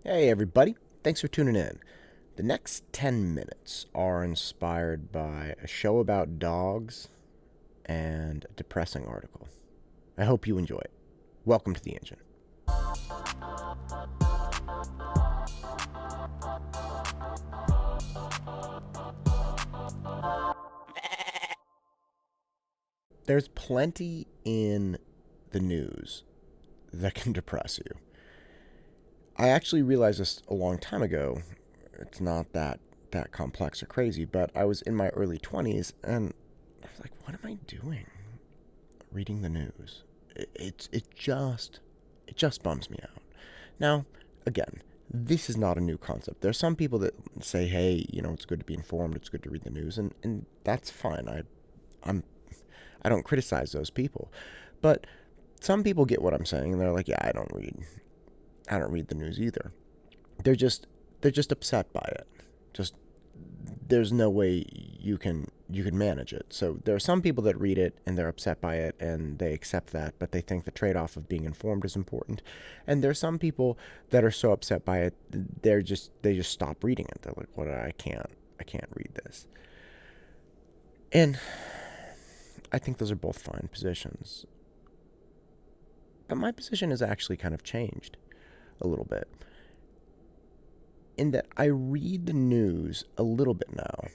Hey, everybody. Thanks for tuning in. The next 10 minutes are inspired by a show about dogs and a depressing article. I hope you enjoy it. Welcome to the engine. There's plenty in the news that can depress you. I actually realized this a long time ago. It's not that complex or crazy, but I was in my early 20s and I was like, what am I doing reading the news? It just bums me out. Now, again, this is not a new concept. There's some people that say, hey, it's good to be informed, it's good to read the news, and that's fine. I'm I don't criticize those people. But some people get what I'm saying and they're like, yeah, I don't read the news either. They're just they're just upset by it. Just there's no way you can manage it. So there are some people that read it and they're upset by it and they accept that, but they think the trade-off of being informed is important. And there are some people that are so upset by it they just stop reading it. They're like, "What? I can't read this." And I think those are both fine positions. But my position has actually kind of changed a little bit in that I read the news a little bit now.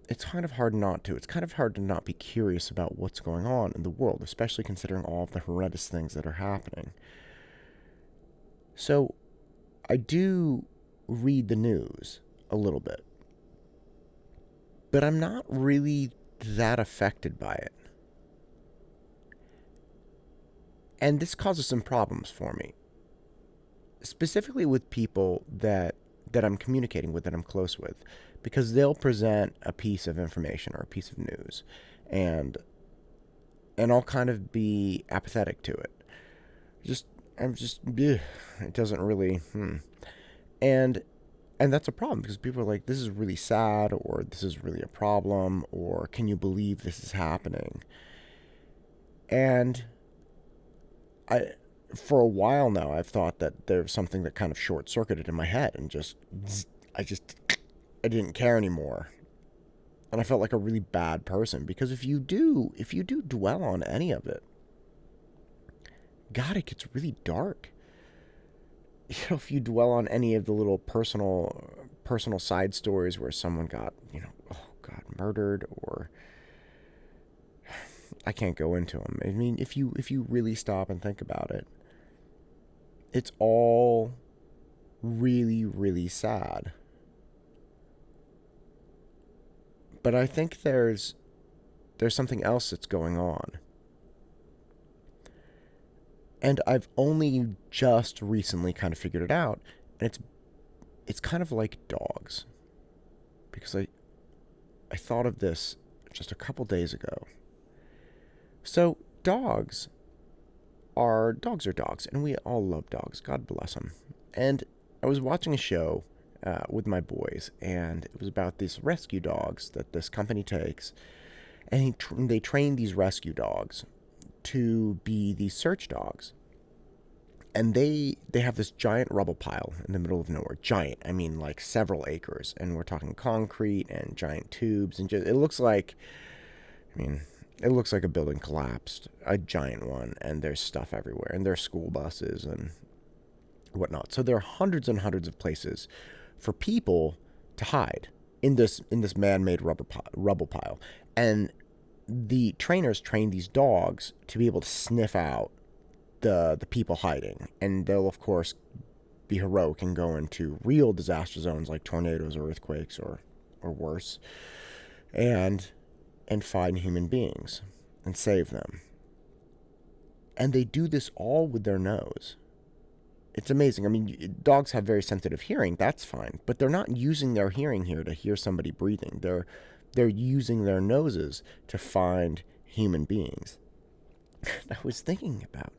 It's kind of hard not to. It's kind of hard to not be curious about what's going on in the world, especially considering all of the horrendous things that are happening. So I do read the news a little bit, but I'm not really that affected by it. And this causes some problems for me, specifically with people that I'm communicating with, that I'm close with, because they'll present a piece of information or a piece of news, and I'll kind of be apathetic to it. Just I'm just it doesn't really and that's a problem because people are like, this is really sad, or this is really a problem, or can you believe this is happening? And I for a while now I've thought that there's something that kind of short circuited in my head and just I didn't care anymore. And I felt like a really bad person because if you do dwell on any of it, God, it gets really dark. If you dwell on any of the little personal side stories where someone got, oh God, murdered, or I can't go into them. I mean, if you really stop and think about it, it's all really, really sad. But I think there's something else that's going on. And I've only just recently kind of figured it out, and it's kind of like dogs. Because I thought of this just a couple days ago. So dogs are dogs, and we all love dogs. God bless them. And I was watching a show with my boys, and it was about these rescue dogs that this company takes, and they train these rescue dogs to be these search dogs. And they have this giant rubble pile in the middle of nowhere. Giant, I mean like several acres, and we're talking concrete and giant tubes, and just I mean, it looks like a building collapsed, a giant one, and there's stuff everywhere, and there's school buses and whatnot. So there are hundreds and hundreds of places for people to hide in this man-made rubble pile, and the trainers train these dogs to be able to sniff out the people hiding, and they'll of course be heroic and go into real disaster zones like tornadoes or earthquakes or worse, and find human beings and save them. And they do this all with their nose. It's amazing. I mean, dogs have very sensitive hearing. That's fine, but they're not using their hearing here to hear somebody breathing. They're using their noses to find human beings. I was thinking about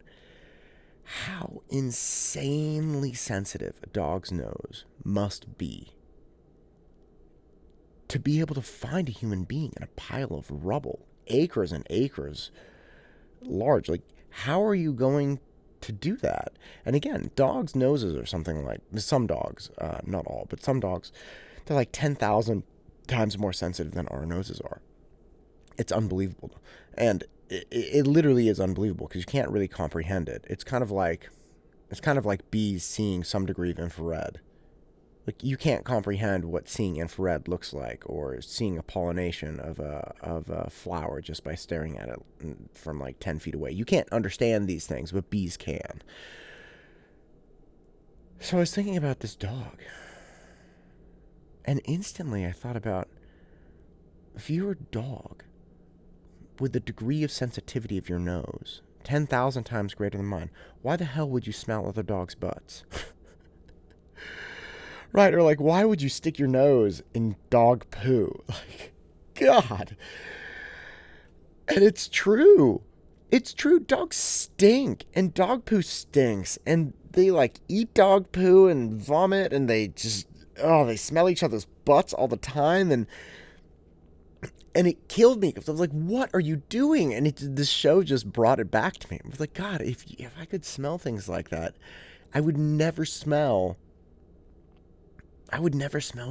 how insanely sensitive a dog's nose must be able to find a human being in a pile of rubble, acres and acres large. Like, how are you going to do that. And again, dogs' noses are something like, some dogs, not all, but some dogs, they're like 10,000 times more sensitive than our noses are. It's unbelievable. And it literally is unbelievable because you can't really comprehend it. It's kind of like bees seeing some degree of infrared. Like, you can't comprehend what seeing infrared looks like, or seeing a pollination of a flower just by staring at it from like 10 feet away. You can't understand these things, but bees can. So I was thinking about this dog, and instantly I thought about, if you're a dog with the degree of sensitivity of your nose 10,000 times greater than mine, why the hell would you smell other dogs' butts? Right, or like, why would you stick your nose in dog poo? Like, God. And it's true. It's true. Dogs stink, and dog poo stinks, and they like eat dog poo and vomit, and they just, they smell each other's butts all the time, and it killed me because I was like, what are you doing? And this show just brought it back to me. I was like, God, if I could smell things like that, I would never smell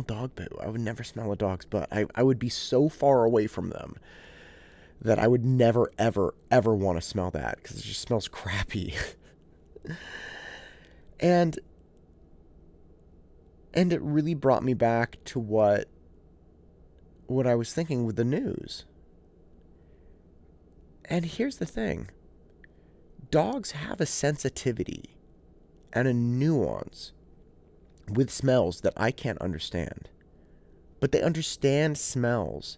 dog poo. I would never smell a dog's butt. I would be so far away from them that I would never, ever, ever want to smell that because it just smells crappy. and it really brought me back to what I was thinking with the news. And here's the thing. Dogs have a sensitivity and a nuance with smells that I can't understand. But they understand smells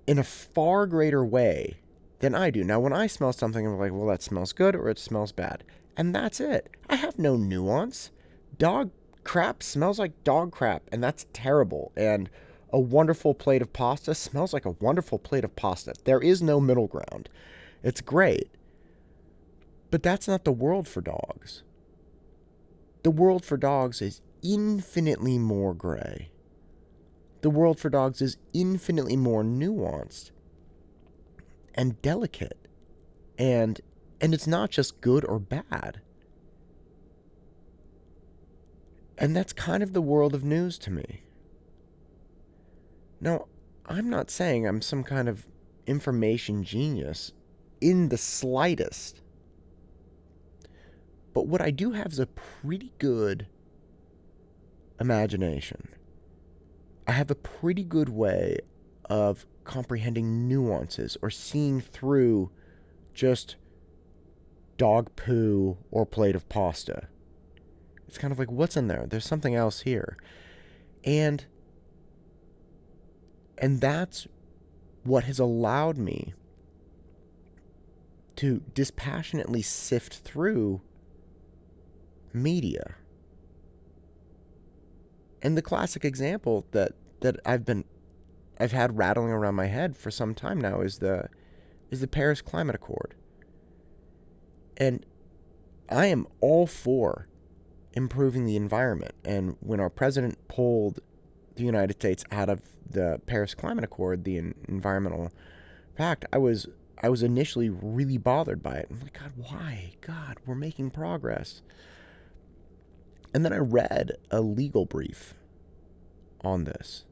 in a far greater way than I do. Now, when I smell something, I'm like, well, that smells good or it smells bad. And that's it. I have no nuance. Dog crap smells like dog crap, and that's terrible. And a wonderful plate of pasta smells like a wonderful plate of pasta. There is no middle ground. It's great. But that's not the world for dogs. The world for dogs is infinitely more gray. The world for dogs is infinitely more nuanced and delicate. And it's not just good or bad. And that's kind of the world of news to me. Now, I'm not saying I'm some kind of information genius in the slightest. But what I do have is a pretty good imagination. I have a pretty good way of comprehending nuances or seeing through just dog poo or plate of pasta. It's kind of like, what's in there? There's something else here. And that's what has allowed me to dispassionately sift through media. And the classic example that I've had rattling around my head for some time now is the Paris Climate Accord. And I am all for improving the environment. And when our president pulled the United States out of the Paris Climate Accord, the environmental pact, I was initially really bothered by it. I'm like, God, why? God, we're making progress. And then I read a legal brief on this,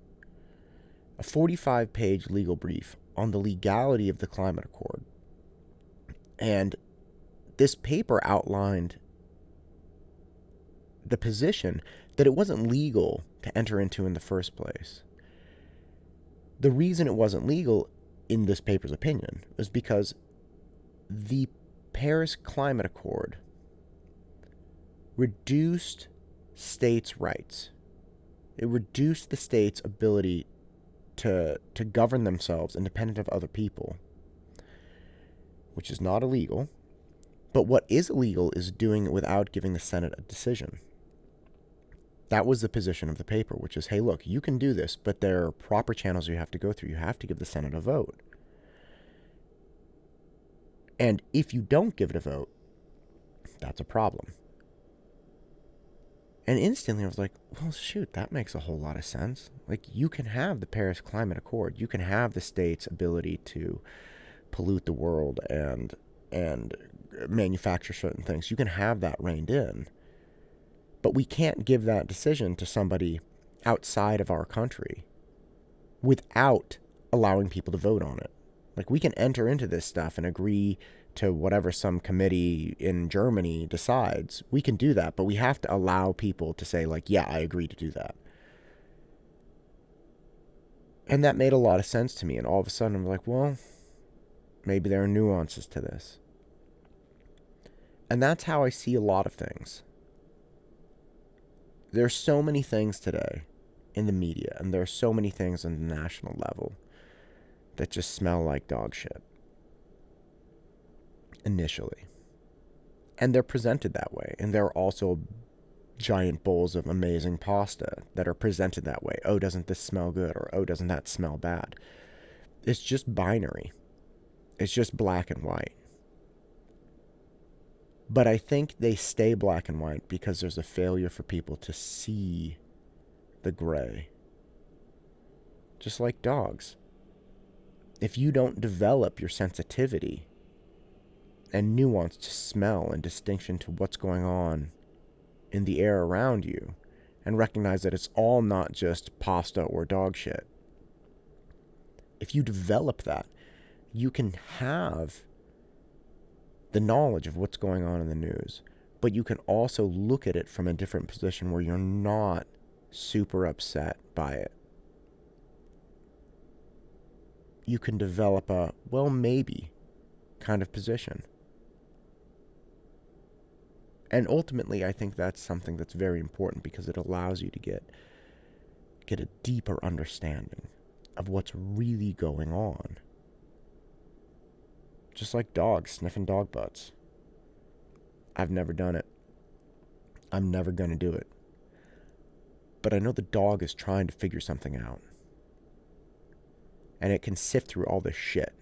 a 45-page legal brief on the legality of the climate accord. And this paper outlined the position that it wasn't legal to enter into in the first place. The reason it wasn't legal, in this paper's opinion, was because the Paris Climate Accord reduced states' rights. It reduced the states' ability to govern themselves independent of other people, which is not illegal. But what is illegal is doing it without giving the Senate a decision. That was the position of the paper, which is, hey, look, you can do this, but there are proper channels you have to go through. You have to give the Senate a vote. And if you don't give it a vote, that's a problem. And instantly I was like, well, shoot, that makes a whole lot of sense. Like, you can have the Paris Climate Accord. You can have the state's ability to pollute the world and manufacture certain things. You can have that reined in. But we can't give that decision to somebody outside of our country without allowing people to vote on it. Like, we can enter into this stuff and agree to whatever some committee in Germany decides. We can do that, but we have to allow people to say, like, yeah, I agree to do that. And that made a lot of sense to me. And all of a sudden, I'm like, well, maybe there are nuances to this. And that's how I see a lot of things. There's so many things today in the media, and there are so many things on the national level that just smell like dog shit. Initially. And they're presented that way. And there are also giant bowls of amazing pasta that are presented that way. Oh, doesn't this smell good? Or, oh, doesn't that smell bad? It's just binary. It's just black and white. But I think they stay black and white because there's a failure for people to see the gray. Just like dogs. If you don't develop your sensitivity and nuance to smell and distinction to what's going on in the air around you, and recognize that it's all not just pasta or dog shit. If you develop that, you can have the knowledge of what's going on in the news, but you can also look at it from a different position where you're not super upset by it. You can develop a, well, maybe kind of position. And ultimately, I think that's something that's very important because it allows you to get a deeper understanding of what's really going on. Just like dogs sniffing dog butts. I've never done it. I'm never going to do it. But I know the dog is trying to figure something out. And it can sift through all this shit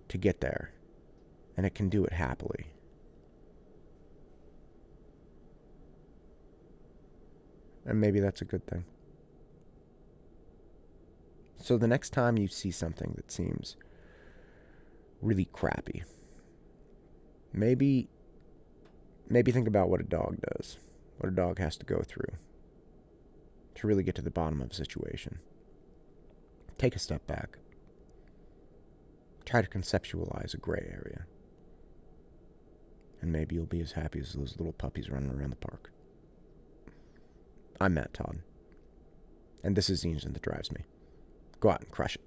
to get there. And it can do it happily. And maybe that's a good thing. So the next time you see something that seems really crappy, maybe think about what a dog does, what a dog has to go through to really get to the bottom of a situation. Take a step back. Try to conceptualize a gray area. And maybe you'll be as happy as those little puppies running around the park. I'm Matt Todd, and this is the engine that drives me. Go out and crush it.